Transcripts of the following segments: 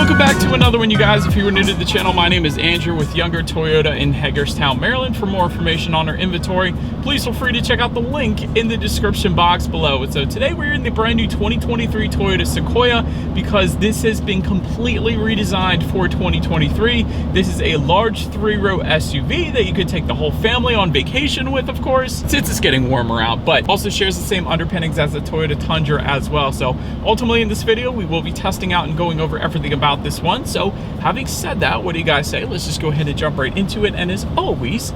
Welcome back to another one, you guys. If you were new to the channel, my name is Andrew with Younger Toyota in Hagerstown, Maryland. For more information on our inventory, please feel free to check out the link in the description box below. And so today we're in the brand new 2023 Toyota Sequoia because this has been completely redesigned for 2023. This is a large 3-row SUV that you could take the whole family on vacation with, of course, since it's getting warmer out, but also shares the same underpinnings as the Toyota Tundra as well. So ultimately in this video, we will be testing out and going over everything about this one. So having said that, what do you guys say? Let's just go ahead and jump right into it. And as always,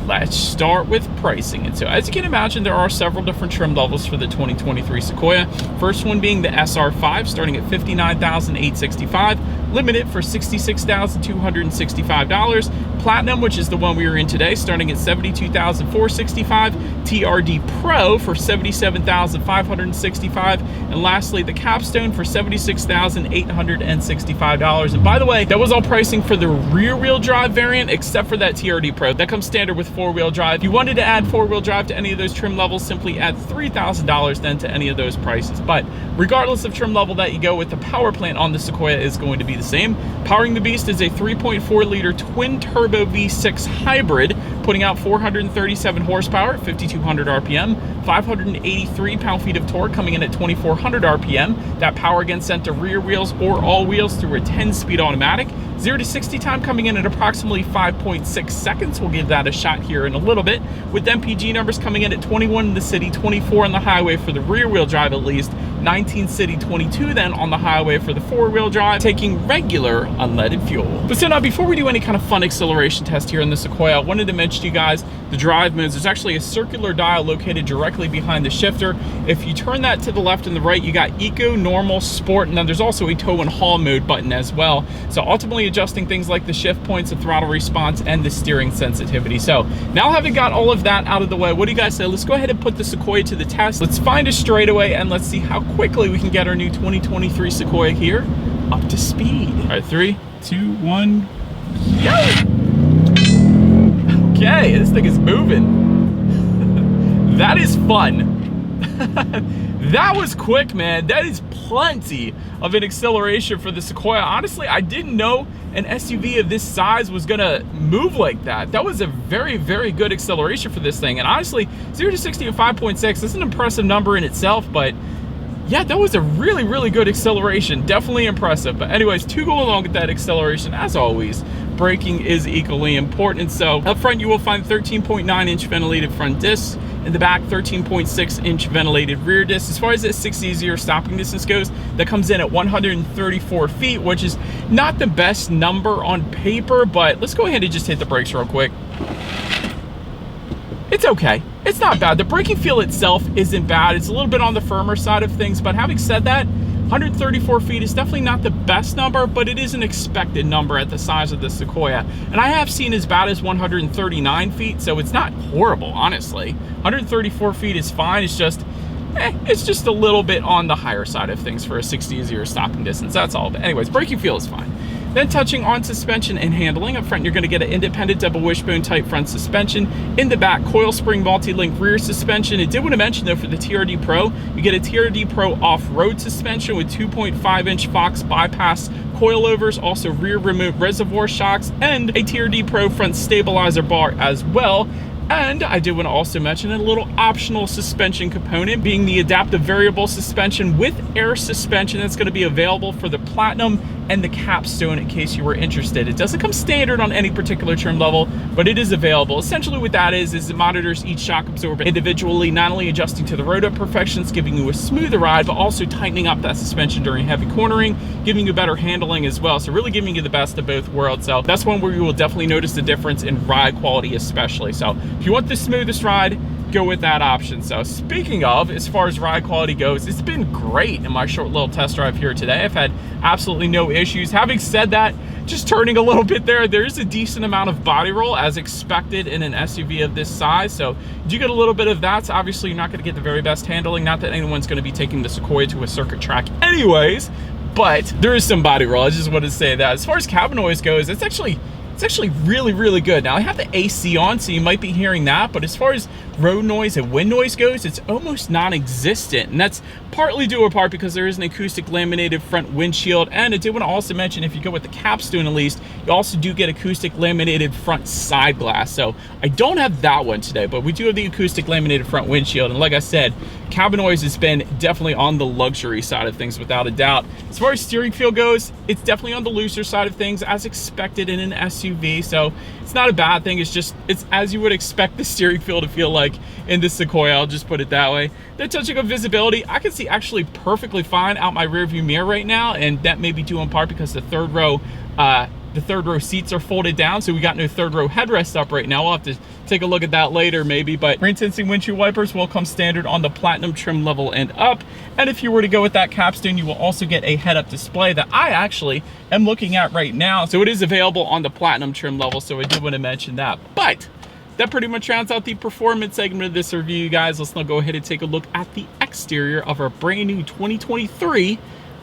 let's start with pricing. And so as you can imagine, there are several different trim levels for the 2023 Sequoia. First one being the SR5, starting at $59,865, limited for $66,265. Platinum, which is the one we are in today, starting at $72,465. TRD Pro for $77,565. And lastly, the Capstone for $76,865. And by the way, that was all pricing for the rear-wheel drive variant, except for that TRD Pro. That comes standard with 4-wheel drive. If you wanted to add 4-wheel drive to any of those trim levels, simply add $3,000 then to any of those prices. But regardless of trim level that you go with, the power plant on the Sequoia is going to be the same. Powering the beast is a 3.4-liter twin-turbo V6 hybrid, putting out 437 horsepower at 5,200 RPM, 583 pound-feet of torque coming in at 2,400 RPM. That power again sent to rear wheels or all wheels through a 10-speed automatic. 0 to 60 time coming in at approximately 5.6 seconds. We'll give that a shot here in a little bit. With MPG numbers coming in at 21 in the city, 24 on the highway for the rear wheel drive at least, 19 city, 22 then on the highway for the 4-wheel drive, taking regular unleaded fuel. But so now, before we do any kind of fun acceleration test here in the Sequoia, I wanted to mention to you guys the drive modes. There's actually a circular dial located directly behind the shifter. If you turn that to the left and the right, you got Eco, Normal, Sport, and then there's also a tow and haul mode button as well. So ultimately adjusting things like the shift points, the throttle response, and the steering sensitivity. So now having got all of that out of the way, what do you guys say? Let's go ahead and put the Sequoia to the test. Let's find a straightaway and let's see how quickly we can get our new 2023 Sequoia here up to speed. All right, 3, 2, 1, go! Okay, this thing is moving. That is fun. That was quick, man. That is plenty of an acceleration for the Sequoia. Honestly, I didn't know an SUV of this size was gonna move like that. That was a very, very good acceleration for this thing. And honestly, 0 to 60 at 5.6, this is an impressive number in itself, but yeah, that was a really, really good acceleration. Definitely impressive. But anyways, to go along with that acceleration, as always, braking is equally important. So up front, you will find 13.9-inch ventilated front discs. In the back, 13.6-inch ventilated rear discs. As far as the 6E0 stopping distance goes, that comes in at 134 feet, which is not the best number on paper, but let's go ahead and just hit the brakes real quick. It's okay. It's not bad. The braking feel itself isn't bad. It's a little bit on the firmer side of things, but having said that, 134 feet is definitely not the best number, but it is an expected number at the size of the Sequoia. And I have seen as bad as 139 feet, so it's not horrible, honestly. 134 feet is fine. It's just a little bit on the higher side of things for a 60-0 stopping distance. That's all. But anyways, braking feel is fine. Then touching on suspension and handling, up front you're going to get an independent double wishbone type front suspension. In the back, coil spring multi-link rear suspension. I did want to mention though, for the TRD Pro, you get a TRD Pro off-road suspension with 2.5-inch Fox bypass coilovers, also rear remote reservoir shocks, and a TRD Pro front stabilizer bar as well. And I did want to also mention a little optional suspension component being the adaptive variable suspension with air suspension that's going to be available for the Platinum and the Capstone in case you were interested. It doesn't come standard on any particular trim level, but it is available. Essentially what that is it monitors each shock absorber individually, not only adjusting to the road imperfections, giving you a smoother ride, but also tightening up that suspension during heavy cornering, giving you better handling as well. So really giving you the best of both worlds. So that's one where you will definitely notice the difference in ride quality especially. So if you want the smoothest ride, go with that option. So speaking of, as far as ride quality goes, it's been great in my short little test drive here today. I've had absolutely no issues. Having said that, just turning a little bit there's a decent amount of body roll as expected in an SUV of this size. So you get a little bit of that. So obviously you're not going to get the very best handling. Not that anyone's going to be taking the Sequoia to a circuit track anyways, but there is some body roll. I just wanted to say that. As far as cabin noise goes, it's it's actually really, really good. Now I have the AC on, so you might be hearing that, but as far as road noise and wind noise goes, it's almost non-existent. And that's partly due in part because there is an acoustic laminated front windshield. And I did want to also mention, if you go with the capstone at least, you also do get acoustic laminated front side glass. So I don't have that one today, but we do have the acoustic laminated front windshield. And like I said, cabin noise has been definitely on the luxury side of things without a doubt. As far as steering feel goes, it's definitely on the looser side of things as expected in an SUV. So it's not a bad thing. It's as you would expect the steering feel to feel like in the Sequoia. I'll just put it that way. Then touching on visibility, I can see actually perfectly fine out my rear view mirror right now, and that may be due in part because the third row seats are folded down, so we got no third row headrest up right now. We'll have to take a look at that later maybe, but rain sensing windshield wipers will come standard on the platinum trim level and up. And if you were to go with that capstone, you will also get a head-up display that I actually am looking at right now. So it is available on the platinum trim level, so I did want to mention that. But that pretty much rounds out the performance segment of this review, guys. Let's now go ahead and take a look at the exterior of our brand new 2023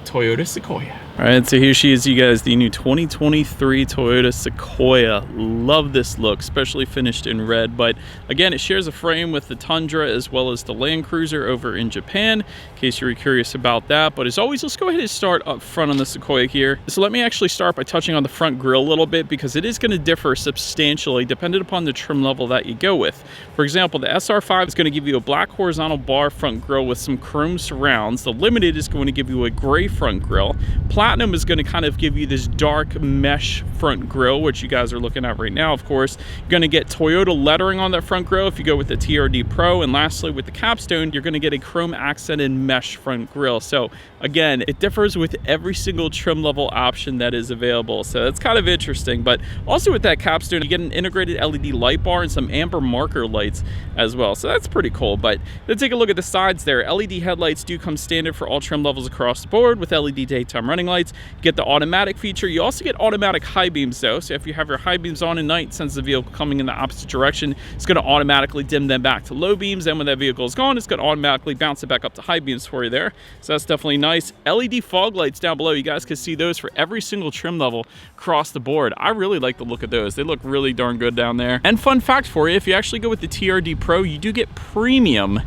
Toyota Sequoia. All right, so here she is, you guys, the new 2023 Toyota Sequoia. Love this look, especially finished in red. But again, it shares a frame with the Tundra as well as the Land Cruiser over in Japan, in case you were curious about that. But as always, let's go ahead and start up front on the Sequoia here. So let me actually start by touching on the front grille a little bit, because it is going to differ substantially depending upon the trim level that you go with. For example, the SR5 is going to give you a black horizontal bar front grille with some chrome surrounds. The Limited is going to give you a gray front grille. Platinum is going to kind of give you this dark mesh front grille, which you guys are looking at right now. Of course, you're going to get Toyota lettering on that front grille if you go with the TRD Pro. And lastly, with the capstone, you're going to get a chrome accented mesh front grille. So again, it differs with every single trim level option that is available. So that's kind of interesting. But also with that capstone, you get an integrated LED light bar and some amber marker lights as well. So that's pretty cool. But let's take a look at the sides there. LED headlights do come standard for all trim levels across the board with LED daytime running lights. You get the automatic feature. You also get automatic high beams though. So if you have your high beams on at night, since the vehicle coming in the opposite direction, it's going to automatically dim them back to low beams. And when that vehicle is gone, it's going to automatically bounce it back up to high beams for you there. So that's definitely nice. LED fog lights down below. You guys can see those for every single trim level across the board. I really like the look of those. They look really darn good down there. And fun fact for you, if you actually go with the TRD Pro, you do get premium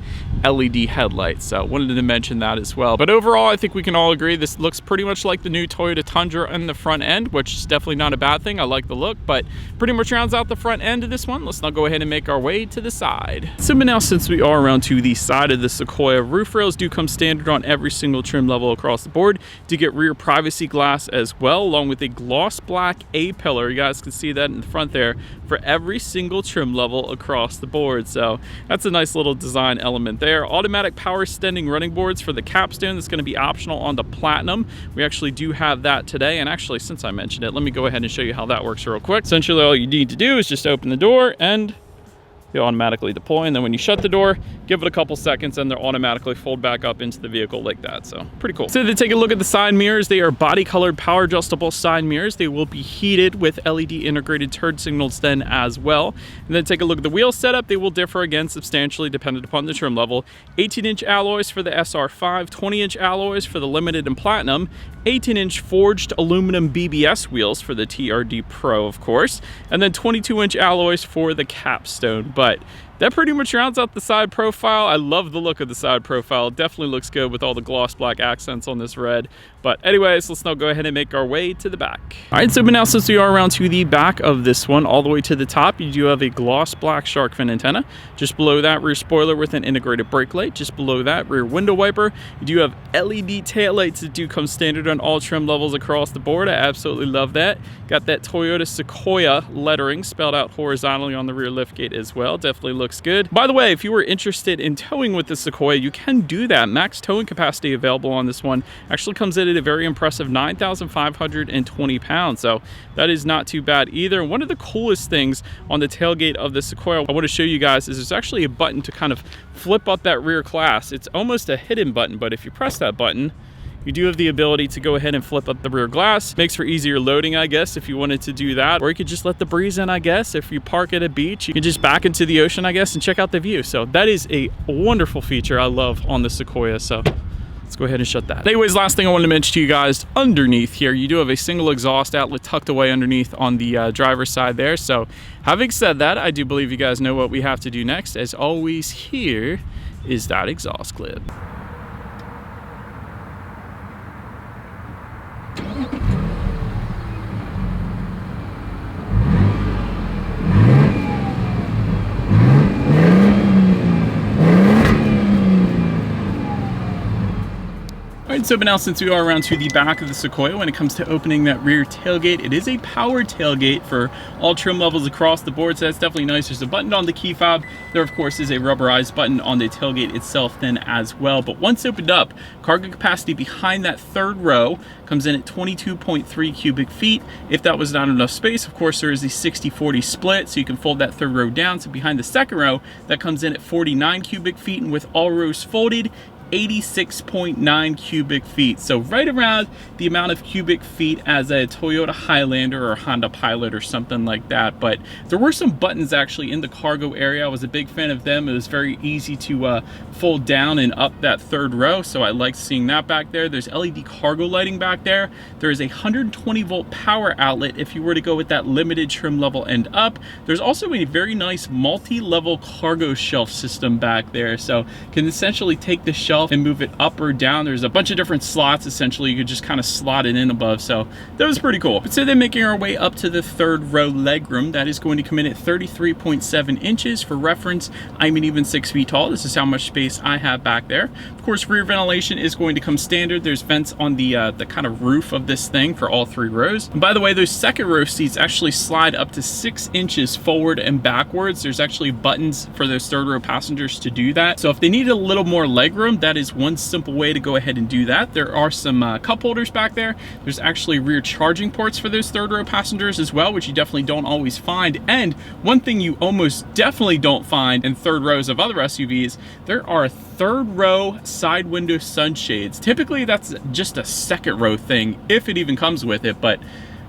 LED headlights. So wanted to mention that as well. But overall, I think we can all agree this looks pretty much like the new Toyota Tundra in the front end, which is definitely not a bad thing. I like the look, but pretty much rounds out the front end of this one. Let's now go ahead and make our way to the side. So but now, since we are around to the side of the Sequoia, roof rails do come standard on every single trim level across the board. Do get rear privacy glass as well, along with a gloss black A-pillar. You guys can see that in the front there for every single trim level across the board. So that's a nice little design element there. Automatic power standing running boards for the capstone. That's going to be optional on the Platinum. We actually do have that today. And actually, since I mentioned it, let me go ahead and show you how that works real quick. Essentially, all you need to do is just open the door and they'll automatically deploy, and then when you shut the door, give it a couple seconds and they'll automatically fold back up into the vehicle like that. So pretty cool. So to take a look at the side mirrors, they are body colored power adjustable side mirrors. They will be heated with LED integrated turn signals then as well. And then take a look at the wheel setup. They will differ again substantially dependent upon the trim level. 18-inch alloys for the SR5, 20-inch alloys for the Limited and Platinum, 18-inch forged aluminum BBS wheels for the TRD Pro, of course, and then 22-inch alloys for the capstone. But that pretty much rounds out the side profile. I love the look of the side profile. It definitely looks good with all the gloss black accents on this red. But anyways, let's now go ahead and make our way to the back. All right, so but now since we are around to the back of this one, all the way to the top, you do have a gloss black shark fin antenna. Just below that, rear spoiler with an integrated brake light. Just below that, rear window wiper. You do have LED taillights that do come standard on all trim levels across the board. I absolutely love that. Got that Toyota Sequoia lettering spelled out horizontally on the rear liftgate as well. Definitely looks good. By the way, if you were interested in towing with the Sequoia, you can do that. Max towing capacity available on this one actually comes in at a very impressive 9,520 pounds. So that is not too bad either. One of the coolest things on the tailgate of the Sequoia I want to show you guys is there's actually a button to kind of flip up that rear glass. It's almost a hidden button, but if you press that button, you do have the ability to go ahead and flip up the rear glass. Makes for easier loading, I guess, if you wanted to do that. Or you could just let the breeze in, I guess. If you park at a beach, you can just back into the ocean, I guess, and check out the view. So that is a wonderful feature I love on the Sequoia. So Let's go ahead and shut that. Anyways, last thing I wanted to mention to you guys, underneath here, you do have a single exhaust outlet tucked away underneath on the driver's side there. So having said that, I do believe you guys know what we have to do next. As always, here is that exhaust clip. Alright, so but now since we are around to the back of the Sequoia, when it comes to opening that rear tailgate, it is a power tailgate for all trim levels across the board, so that's definitely nice. There's a button on the key fob. There, of course, is a rubberized button on the tailgate itself then as well. But once opened up, cargo capacity behind that third row comes in at 22.3 cubic feet. If that was not enough space, of course, there is the 60-40 split, so you can fold that third row down. So behind the second row, that comes in at 49 cubic feet, and with all rows folded, 86.9 cubic feet. So right around the amount of cubic feet as a Toyota Highlander or Honda Pilot or something like that. But there were some buttons actually in the cargo area. I was a big fan of them. It was very easy to fold down and up that third row, so I liked seeing that back there. There's LED cargo lighting back there. There is a 120 volt power outlet if you were to go with that limited trim level and up. There's also a very nice multi-level cargo shelf system back there, so can essentially take the shelf and move it up or down. There's a bunch of different slots essentially. You could just kind of slot it in above, so that was pretty cool. But so then making our way up to the third row legroom, that is going to come in at 33.7 inches. For reference, I'm an even 6 feet tall. This is how much space I have back there. Of course, rear ventilation is going to come standard. There's vents on the kind of roof of this thing for all three rows. And by the way, those second row seats actually slide up to 6 inches forward and backwards. There's actually buttons for those third row passengers to do that. So if they need a little more legroom, that is one simple way to go ahead and do that. There are some cup holders back there. There's actually rear charging ports for those third row passengers as well, which you definitely don't always find. And one thing you almost definitely don't find in third rows of other SUVs, there are third row side window sunshades. Typically that's just a second row thing, if it even comes with it, but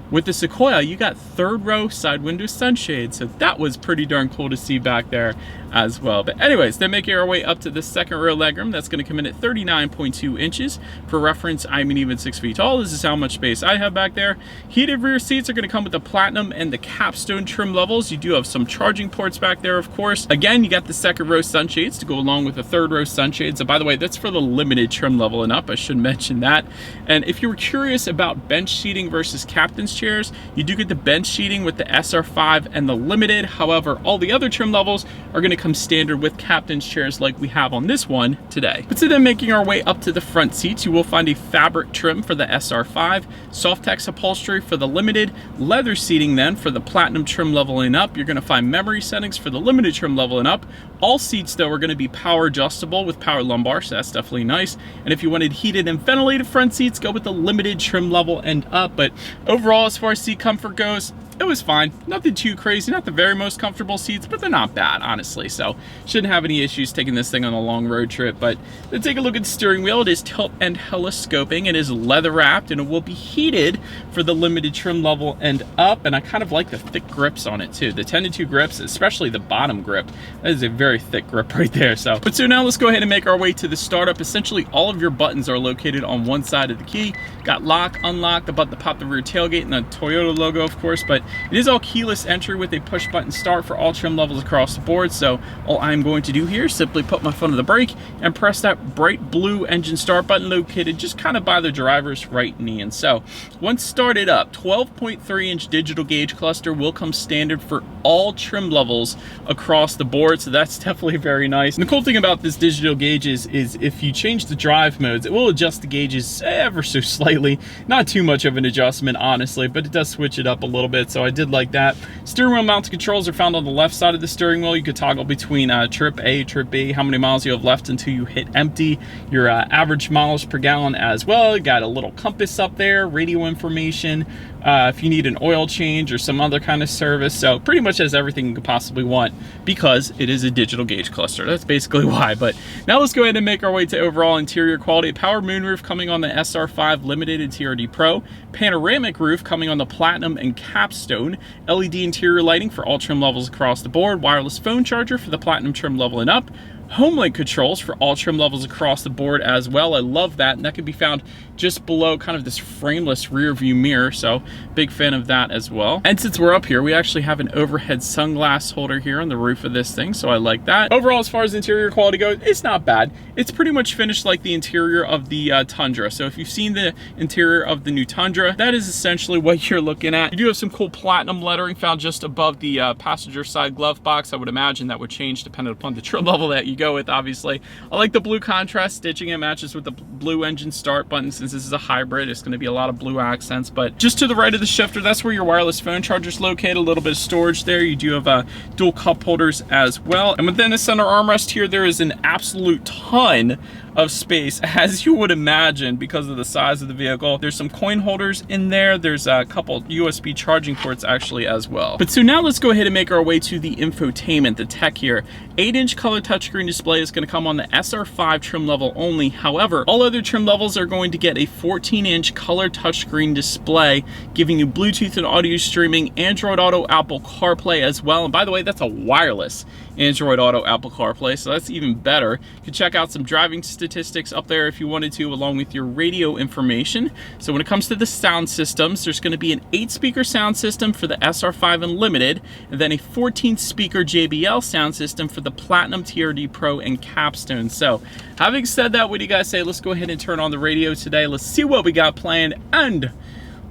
with the Sequoia, you got third row side window sunshades, so that was pretty darn cool to see back there as well. But anyways, then making our way up to the second row legroom, that's going to come in at 39.2 inches. For reference, I'm an even 6 feet tall. This is how much space I have back there. Heated rear seats are going to come with the Platinum and the Capstone trim levels. You do have some charging ports back there, of course. Again, you got the second row sunshades to go along with the third row sunshades. So by the way, that's for the limited trim level and up. I should mention that. And if you were curious about bench seating versus captain's chairs, you do get the bench seating with the SR5 and the limited. However, all the other trim levels are going to come standard with captain's chairs like we have on this one today. But so then making our way up to the front seats, you will find a fabric trim for the SR5, Softex upholstery for the limited, leather seating then for the Platinum trim level and up. You're going to find memory settings for the limited trim level and up. All seats though are going to be power adjustable with power lumbar, so that's definitely nice. And if you wanted heated and ventilated front seats, go with the limited trim level and up. But overall, as far as seat comfort goes, it was fine. Nothing too crazy, not the very most comfortable seats, but they're not bad, honestly. So shouldn't have any issues taking this thing on a long road trip. But let's take a look at the steering wheel. It is tilt and telescoping. It is leather wrapped and it will be heated for the limited trim level and up. And I kind of like the thick grips on it too. The 10-2 grips, especially the bottom grip, that is a very thick grip right there. But so now let's go ahead and make our way to the startup. Essentially all of your buttons are located on one side of the key. Got lock, unlock, the button to pop the rear tailgate and the Toyota logo, of course, but it is all keyless entry with a push button start for all trim levels across the board. So all I'm going to do here is simply put my foot on the brake and press that bright blue engine start button located just kind of by the driver's right knee. And so once started up, 12.3 inch digital gauge cluster will come standard for all trim levels across the board. So that's definitely very nice. And the cool thing about this digital gauges is if you change the drive modes, it will adjust the gauges ever so slightly. Not too much of an adjustment, honestly, but it does switch it up a little bit. So I did like that. Steering wheel mounted controls are found on the left side of the steering wheel. You could toggle between trip A, trip B, how many miles you have left until you hit empty, your average miles per gallon as well. You got a little compass up there, radio information, if you need an oil change or some other kind of service. So pretty much has everything you could possibly want because it is a digital gauge cluster. That's basically why. But now let's go ahead and make our way to overall interior quality. Power moonroof coming on the SR5 Limited and TRD Pro. Panoramic roof coming on the Platinum and Capstone. LED interior lighting for all trim levels across the board. Wireless phone charger for the Platinum trim level and up. home link controls for all trim levels across the board as well. I love that, and that can be found just below kind of this frameless rear view mirror, so big fan of that as well. And since we're up here, we actually have an overhead sunglass holder here on the roof of this thing, so I like that. Overall, as far as interior quality goes, it's not bad. It's pretty much finished like the interior of the Tundra. So if you've seen the interior of the new Tundra, that is essentially what you're looking at. You do have some cool platinum lettering found just above the passenger side glove box. I would imagine that would change depending upon the trim level that you go with, obviously. I like the blue contrast stitching. It matches with the blue engine start button. Since this is a hybrid, it's going to be a lot of blue accents. But just to the right of the shifter, that's where your wireless phone charger is located. A little bit of storage there. You do have dual cup holders as well. And within the center armrest here, there is an absolute ton of space, as you would imagine, because of the size of the vehicle. There's some coin holders in there. There's a couple USB charging ports actually as well. But so now let's go ahead and make our way to the infotainment, the tech here. 8-inch color touchscreen display is going to come on the SR5 trim level only. However, all other trim levels are going to get a 14-inch color touchscreen display, giving you Bluetooth and audio streaming, Android Auto, Apple CarPlay as well. And by the way, that's a wireless Android Auto, Apple CarPlay, so that's even better. You can check out some driving statistics up there if you wanted to, along with your radio information. So when it comes to the sound systems, there's going to be an 8-speaker sound system for the SR5 Unlimited, and then a 14-speaker JBL sound system for the Platinum, TRD Pro, and Capstone. So having said that, what do you guys say? Let's go ahead and turn on the radio today. Let's see what we got planned, and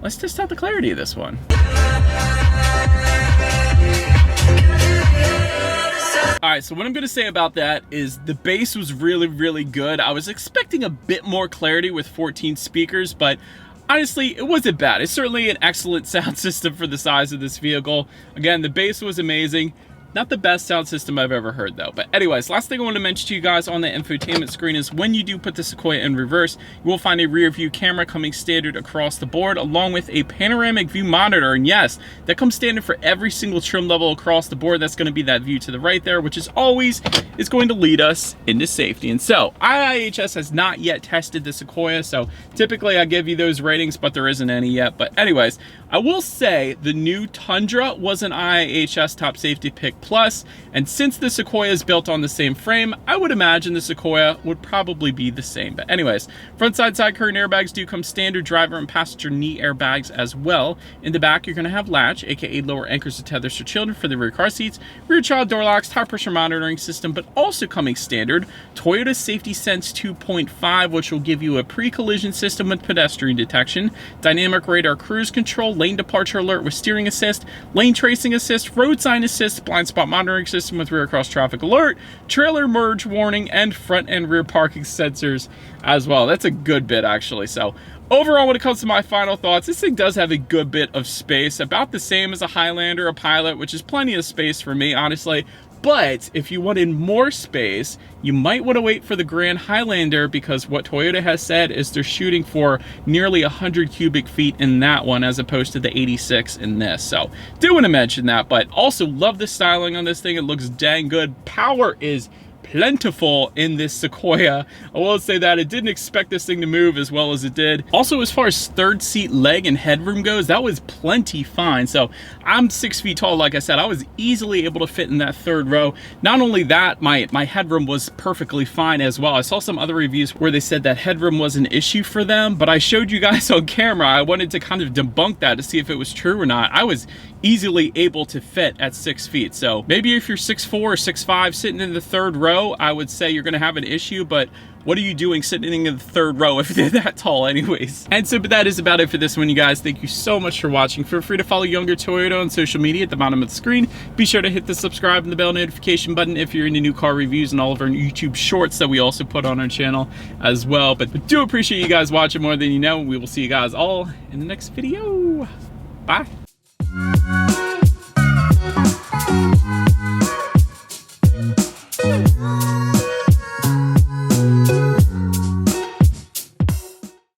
let's test out the clarity of this one. All right, so what I'm gonna say about that is the bass was really, really good. I was expecting a bit more clarity with 14 speakers, but honestly, it wasn't bad. It's certainly an excellent sound system for the size of this vehicle. Again, the bass was amazing. Not the best sound system I've ever heard though. But anyways, last thing I want to mention to you guys on the infotainment screen is when you do put the Sequoia in reverse, you will find a rear view camera coming standard across the board, along with a panoramic view monitor. And yes, that comes standard for every single trim level across the board. That's going to be that view to the right there, which is always is going to lead us into safety. And so IIHS has not yet tested the Sequoia, so typically I give you those ratings, but there isn't any yet. But anyways, I will say the new Tundra was an IIHS top safety pick plus, and since the Sequoia is built on the same frame, I would imagine the Sequoia would probably be the same. But anyways, front side curtain airbags do come standard, driver and passenger knee airbags as well. In the back, you're going to have latch, aka lower anchors and tethers for children for the rear car seats, rear child door locks, tire pressure monitoring system, but also coming standard, Toyota Safety Sense 2.5, which will give you a pre-collision system with pedestrian detection, dynamic radar cruise control, lane departure alert with steering assist, lane tracing assist, road sign assist, blind spot monitoring system with rear cross traffic alert, trailer merge warning, and front and rear parking sensors as well. That's a good bit actually. So overall, when it comes to my final thoughts, this thing does have a good bit of space, about the same as a Highlander, a Pilot, which is plenty of space for me, honestly. But if you wanted more space, you might want to wait for the Grand Highlander, because what Toyota has said is they're shooting for nearly 100 cubic feet in that one as opposed to the 86 in this. So do want to mention that, but also love the styling on this thing. It looks dang good. Power is plentiful in this Sequoia. I will say that I didn't expect this thing to move as well as it did. Also, as far as third seat leg and headroom goes, that was plenty fine. So I'm 6 feet tall, like I said. I was easily able to fit in that third row. Not only that, my headroom was perfectly fine as well. I saw some other reviews where they said that headroom was an issue for them, but I showed you guys on camera. I wanted to kind of debunk that to see if it was true or not. I was easily able to fit at 6 feet. So maybe if you're 6'4" or 6'5", sitting in the third row, I would say you're going to have an issue, but what are you doing sitting in the third row if they're that tall anyways? And so, but that is about it for this one, you guys. Thank you so much for watching. Feel free to follow Younger Toyota on social media at the bottom of the screen. Be sure to hit the subscribe and the bell notification button if you're into new car reviews and all of our YouTube shorts that we also put on our channel as well. But do appreciate you guys watching more than you know. We will see you guys all in the next video. Bye.